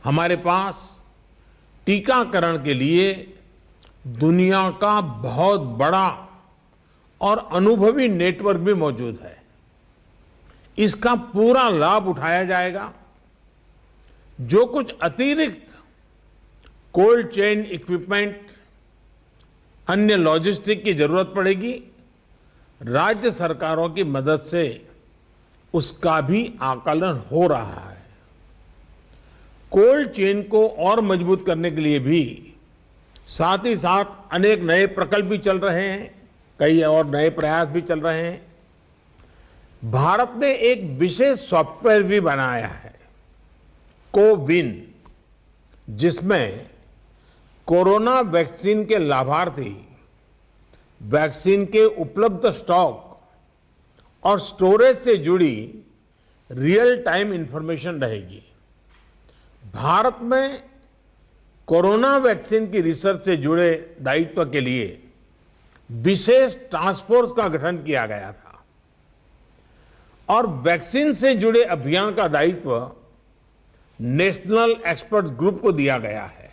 हमारे पास टीकाकरण के लिए दुनिया का बहुत बड़ा और अनुभवी नेटवर्क भी मौजूद है। इसका पूरा लाभ उठाया जाएगा। जो कुछ अतिरिक्त कोल्ड चेन इक्विपमेंट, अन्य लॉजिस्टिक की जरूरत पड़ेगी, राज्य सरकारों की मदद से उसका भी आकलन हो रहा है। कोल्ड चेन को और मजबूत करने के लिए भी साथ ही साथ अनेक नए प्रकल्प भी चल रहे हैं, कई और नए प्रयास भी चल रहे हैं। भारत ने एक विशेष सॉफ्टवेयर भी बनाया है, कोविन, जिसमें कोरोना वैक्सीन के लाभार्थी वैक्सीन के उपलब्ध स्टॉक और स्टोरेज से जुड़ी रियल टाइम इंफॉर्मेशन रहेगी। भारत में कोरोना वैक्सीन की रिसर्च से जुड़े दायित्व के लिए विशेष टास्क फोर्स का गठन किया गया था और वैक्सीन से जुड़े अभियान का दायित्व नेशनल एक्सपर्ट ग्रुप को दिया गया है।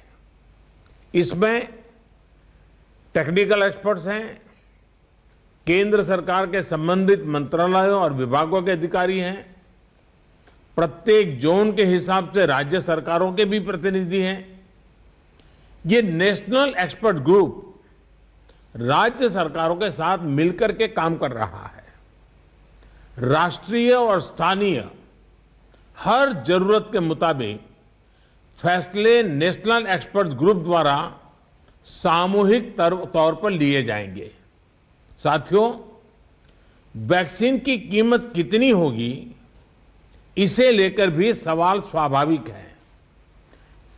इसमें टेक्निकल एक्सपर्ट्स हैं, केंद्र सरकार के संबंधित मंत्रालयों और विभागों के अधिकारी हैं, प्रत्येक जोन के हिसाब से राज्य सरकारों के भी प्रतिनिधि हैं। ये नेशनल एक्सपर्ट ग्रुप राज्य सरकारों के साथ मिलकर के काम कर रहा है। राष्ट्रीय और स्थानीय हर जरूरत के मुताबिक फैसले नेशनल एक्सपर्ट ग्रुप द्वारा सामूहिक तौर पर लिए जाएंगे। साथियों, वैक्सीन की कीमत कितनी होगी, इसे लेकर भी सवाल स्वाभाविक है।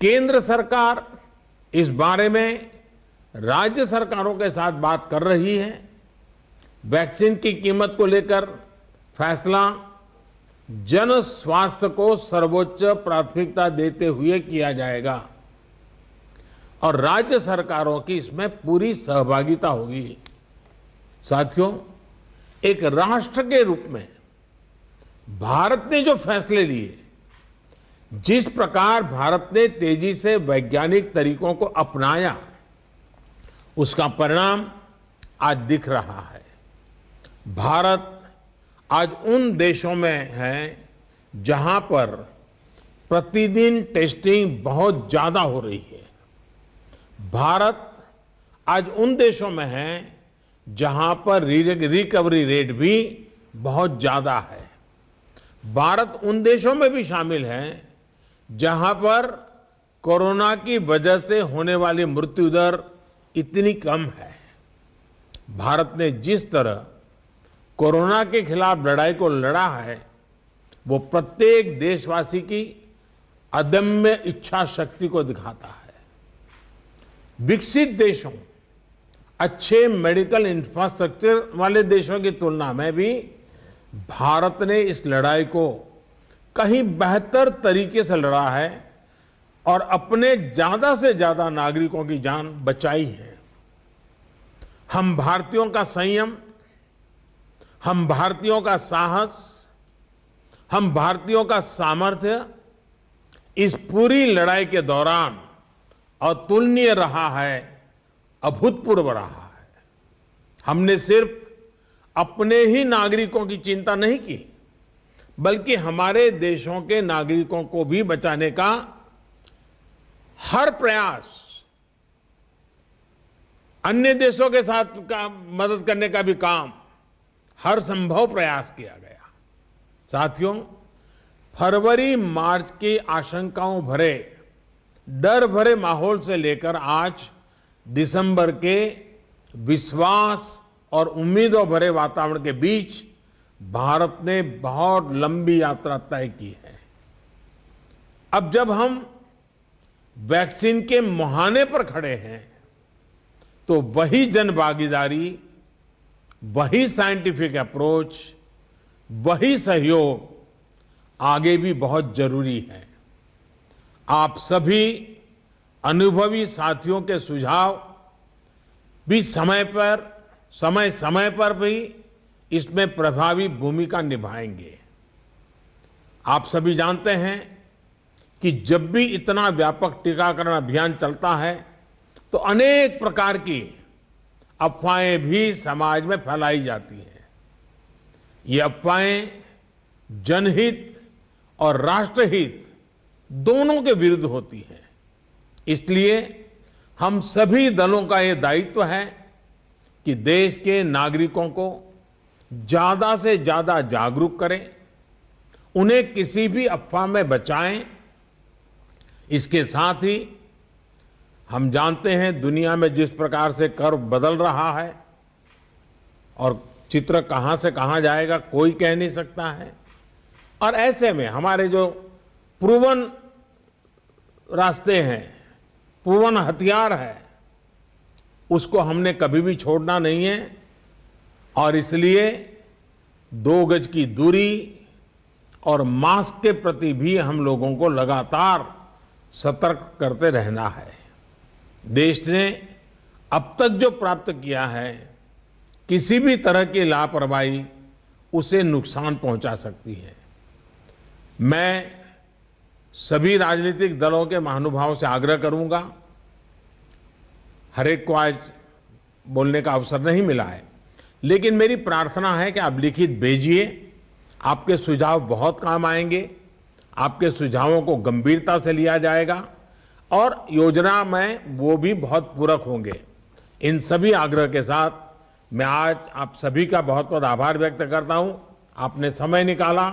केंद्र सरकार इस बारे में राज्य सरकारों के साथ बात कर रही है। वैक्सीन की कीमत को लेकर फैसला जन स्वास्थ्य को सर्वोच्च प्राथमिकता देते हुए किया जाएगा और राज्य सरकारों की इसमें पूरी सहभागिता होगी। साथियों, एक राष्ट्र के रूप में भारत ने जो फैसले लिए, जिस प्रकार भारत ने तेजी से वैज्ञानिक तरीकों को अपनाया, उसका परिणाम आज दिख रहा है। भारत आज उन देशों में है जहां पर प्रतिदिन टेस्टिंग बहुत ज्यादा हो रही है। भारत आज उन देशों में है जहां पर रिकवरी रेट भी बहुत ज्यादा है। भारत उन देशों में भी शामिल है जहां पर कोरोना की वजह से होने वाली मृत्यु दर इतनी कम है। भारत ने जिस तरह कोरोना के खिलाफ लड़ाई को लड़ा है, वो प्रत्येक देशवासी की अदम्य इच्छा शक्ति को दिखाता है। विकसित देशों, अच्छे मेडिकल इंफ्रास्ट्रक्चर वाले देशों की तुलना में भी भारत ने इस लड़ाई को कहीं बेहतर तरीके से लड़ा है और अपने ज्यादा से ज्यादा नागरिकों की जान बचाई है। हम भारतीयों का संयम, हम भारतीयों का साहस, हम भारतीयों का सामर्थ्य इस पूरी लड़ाई के दौरान अतुलनीय रहा है, अभूतपूर्व रहा है। हमने सिर्फ अपने ही नागरिकों की चिंता नहीं की, बल्कि हमारे देशों के नागरिकों को भी बचाने का हर प्रयास, अन्य देशों के साथ मदद करने का भी काम, हर संभव प्रयास किया गया। साथियों, फरवरी मार्च की आशंकाओं भरे, डर भरे माहौल से लेकर आज दिसंबर के विश्वास और उम्मीदों भरे वातावरण के बीच भारत ने बहुत लंबी यात्रा तय की है। अब जब हम वैक्सीन के मुहाने पर खड़े हैं, तो वही जन भागीदारी, वही साइंटिफिक अप्रोच, वही सहयोग आगे भी बहुत जरूरी है। आप सभी अनुभवी साथियों के सुझाव भी समय समय पर भी इसमें प्रभावी भूमिका निभाएंगे। आप सभी जानते हैं कि जब भी इतना व्यापक टीकाकरण अभियान चलता है तो अनेक प्रकार की अफवाहें भी समाज में फैलाई जाती हैं। ये अफवाहें जनहित और राष्ट्रहित दोनों के विरुद्ध होती हैं। इसलिए हम सभी दलों का ये दायित्व है कि देश के नागरिकों को ज्यादा से ज्यादा जागरूक करें, उन्हें किसी भी अफवाह में बचाएं। इसके साथ ही हम जानते हैं दुनिया में जिस प्रकार से कर्व बदल रहा है और चित्र कहां से कहां जाएगा कोई कह नहीं सकता है। और ऐसे में हमारे जो प्रूवन रास्ते हैं, प्रूवन हथियार है, उसको हमने कभी भी छोड़ना नहीं है। और इसलिए 2 गज की दूरी और मास्क के प्रति भी हम लोगों को लगातार सतर्क करते रहना है। देश ने अब तक जो प्राप्त किया है, किसी भी तरह की लापरवाही उसे नुकसान पहुंचा सकती है। मैं सभी राजनीतिक दलों के महानुभावों से आग्रह करूंगा, हर एक को आज बोलने का अवसर नहीं मिला है, लेकिन मेरी प्रार्थना है कि आप लिखित भेजिए। आपके सुझाव बहुत काम आएंगे, आपके सुझावों को गंभीरता से लिया जाएगा और योजना में वो भी बहुत पूरक होंगे। इन सभी आग्रह के साथ मैं आज आप सभी का बहुत बहुत आभार व्यक्त करता हूं। आपने समय निकाला।